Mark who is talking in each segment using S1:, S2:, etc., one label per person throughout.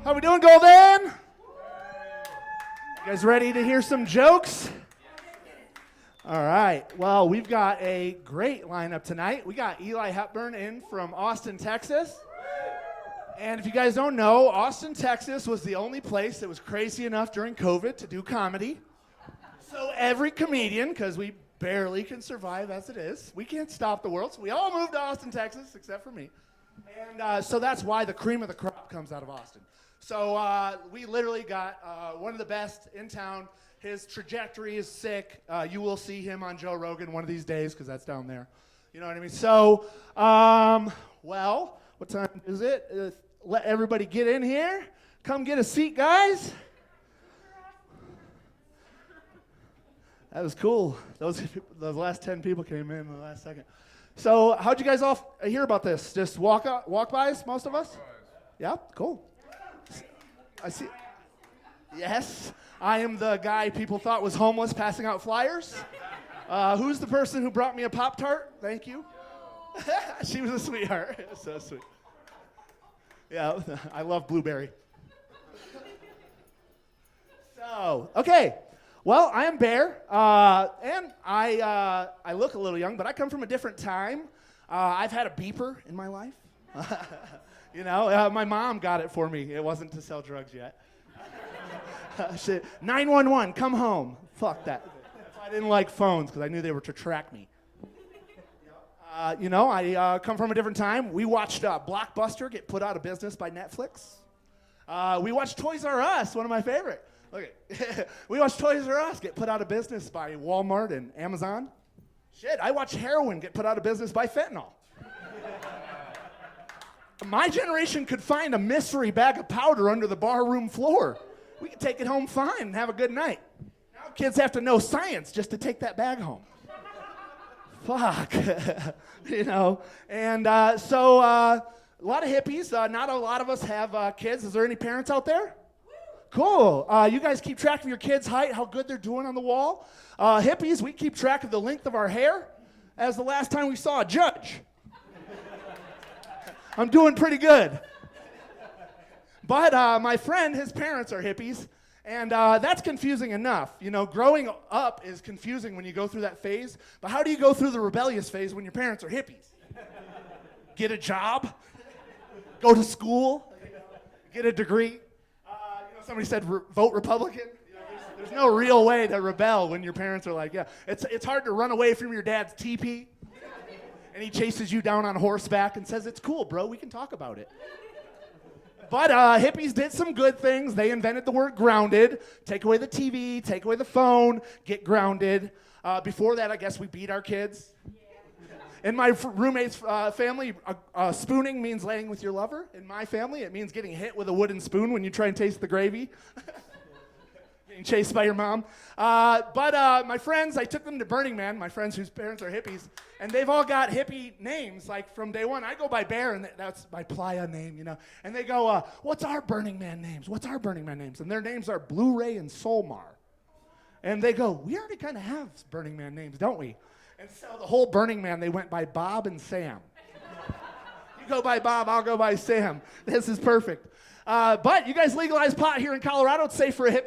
S1: How we doing, Golden? You guys ready to hear some jokes? All right. Well, we've got a great lineup tonight. We got Eli Halpern in from Austin, Texas. And if you guys don't know, Austin, Texas was the only place that was crazy enough during COVID to do comedy. So every comedian, because we barely can survive as it is, we can't stop the world, so we all moved to Austin, Texas, except for me. And so that's why the cream of the crop comes out of Austin. So we literally got one of the best in town. His trajectory is sick. You will see him on Joe Rogan one of these days, because that's down there. You know what I mean? So, well, what time is it? Let everybody get in here. Come get a seat, guys. That was cool. Those last 10 people came in the last second. So how'd you guys all hear about this? Just walk-bys, most of us? Yeah, cool. I see. Yes, I am the guy people thought was homeless passing out flyers. Who's the person who brought me a Pop-Tart? Thank you. She was a sweetheart. So sweet. Yeah, I love blueberry. So, okay. Well, I am Bear, and I look a little young, but I come from a different time. I've had a beeper in my life. You know, my mom got it for me. It wasn't to sell drugs yet. 911, come home. Fuck that. I didn't like phones because I knew they were to track me. You know, I come from a different time. We watched Blockbuster get put out of business by Netflix. We watched Toys R Us, one of my favorite. Okay. We watched Toys R Us get put out of business by Walmart and Amazon. Shit, I watched heroin get put out of business by fentanyl. My generation could find a mystery bag of powder under the barroom floor. We could take it home fine and have a good night. Now kids have to know science just to take that bag home. Fuck. You know, and so a lot of hippies. Not a lot of us have kids. Is there any parents out there? Cool. You guys keep track of your kids' height, how good they're doing on the wall. Hippies, we keep track of the length of our hair as the last time we saw a judge. I'm doing pretty good. But my friend, his parents are hippies, and that's confusing enough. You know, growing up is confusing when you go through that phase, but how do you go through the rebellious phase when your parents are hippies? Get a job, go to school, get a degree. Somebody said vote Republican. You know, there's no real way to rebel when your parents are like, yeah. It's hard to run away from your dad's teepee, and he chases you down on horseback and says, it's cool, bro, we can talk about it. But hippies did some good things. They invented the word grounded. Take away the TV, take away the phone, get grounded. Before that, I guess we beat our kids. In my roommate's family, spooning means laying with your lover. In my family, it means getting hit with a wooden spoon when you try and taste the gravy. Getting chased by your mom. But my friends, I took them to Burning Man, my friends whose parents are hippies, and they've all got hippie names, like from day one. I go by Bear, and that's my playa name, you know. And they go, what's our Burning Man names? What's our Burning Man names? And their names are Blu-ray and Solmar. And they go, we already kind of have Burning Man names, don't we? And so the whole Burning Man, they went by Bob and Sam. You go by Bob, I'll go by Sam. This is perfect. But you guys legalized pot here in Colorado. It's safe for a hippie.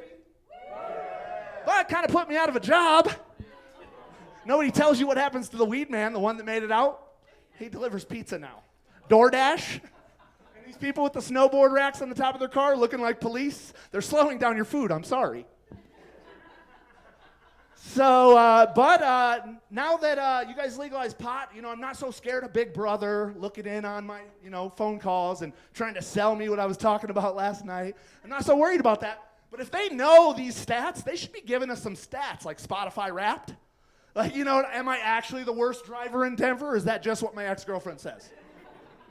S1: But it kind of put me out of a job. Nobody tells you what happens to the weed man, the one that made it out. He delivers pizza now. DoorDash. And these people with the snowboard racks on the top of their car looking like police, they're slowing down your food. I'm sorry. So, but now that you guys legalized pot, you know, I'm not so scared of Big Brother looking in on my, you know, phone calls and trying to sell me what I was talking about last night. I'm not so worried about that. But if they know these stats, they should be giving us some stats like Spotify Wrapped. Like, you know, am I actually the worst driver in Denver, or is that just what my ex-girlfriend says?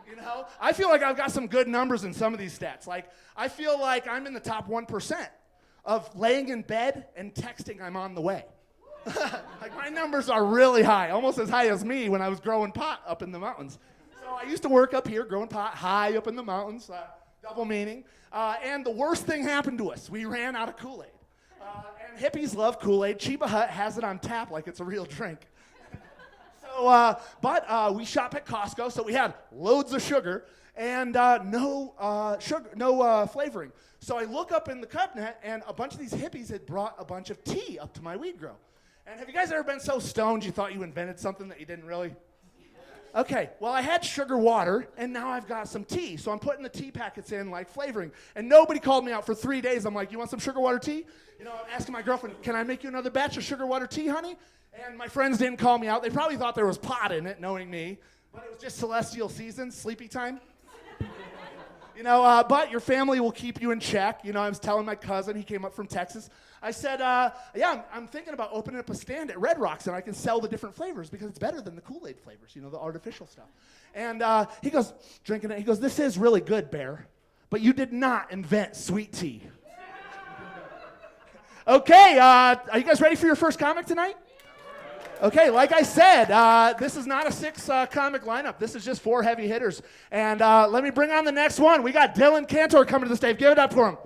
S1: You know, I feel like I've got some good numbers in some of these stats. Like, I feel like I'm in the top 1% of laying in bed and texting I'm on the way. Like, my numbers are really high, almost as high as me when I was growing pot up in the mountains. So I used to work up here growing pot high up in the mountains, double meaning. And the worst thing happened to us. We ran out of Kool-Aid. And hippies love Kool-Aid. Chiba Hut has it on tap like it's a real drink. But we shop at Costco, so we had loads of sugar and no flavoring. So I look up in the cabinet, and a bunch of these hippies had brought a bunch of tea up to my weed grow. And have you guys ever been so stoned you thought you invented something that you didn't really? Okay, well, I had sugar water, and now I've got some tea. So I'm putting the tea packets in, like flavoring. And nobody called me out for 3 days. I'm like, you want some sugar water tea? You know, I'm asking my girlfriend, can I make you another batch of sugar water tea, honey? And my friends didn't call me out. They probably thought there was pot in it, knowing me. But it was just celestial seasons, sleepy time. You know, but your family will keep you in check. You know, I was telling my cousin, he came up from Texas. I said, yeah, I'm thinking about opening up a stand at Red Rocks, and I can sell the different flavors because it's better than the Kool-Aid flavors, you know, the artificial stuff. And he goes, drinking it, he goes, this is really good, Bear, but you did not invent sweet tea. Okay, are you guys ready for your first comic tonight? Okay, like I said, this is not a 6-comic lineup. This is just 4 heavy hitters. And let me bring on the next one. We got Dylan Cantor coming to the stage. Give it up for him.